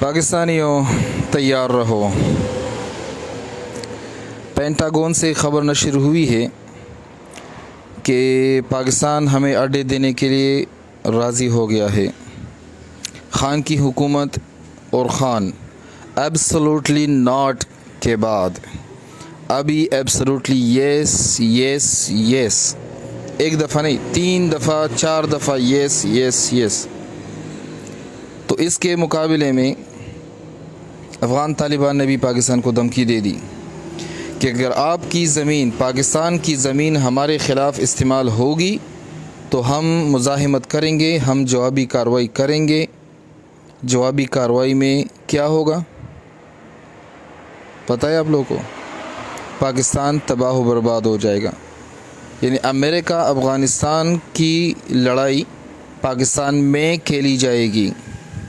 پاکستانیوں تیار رہو۔ پینٹاگون سے خبر نشر ہوئی ہے کہ پاکستان ہمیں اڈے دینے کے لیے راضی ہو گیا ہے۔ خان کی حکومت اور خان ایبسولوٹلی ناٹ کے بعد ابھی ایبسولوٹلی یس یس یس، ایک دفعہ نہیں 3 دفعہ 4 دفعہ یس یس یس۔ تو اس کے مقابلے میں افغان طالبان نے بھی پاکستان کو دھمکی دے دی کہ اگر آپ کی زمین، پاکستان کی زمین ہمارے خلاف استعمال ہوگی تو ہم مزاحمت کریں گے، ہم جوابی کارروائی کریں گے۔ جوابی کارروائی میں کیا ہوگا پتہ ہے آپ لوگوں کو؟ پاکستان تباہ و برباد ہو جائے گا۔ یعنی امریکہ افغانستان کی لڑائی پاکستان میں کھیلی جائے گی۔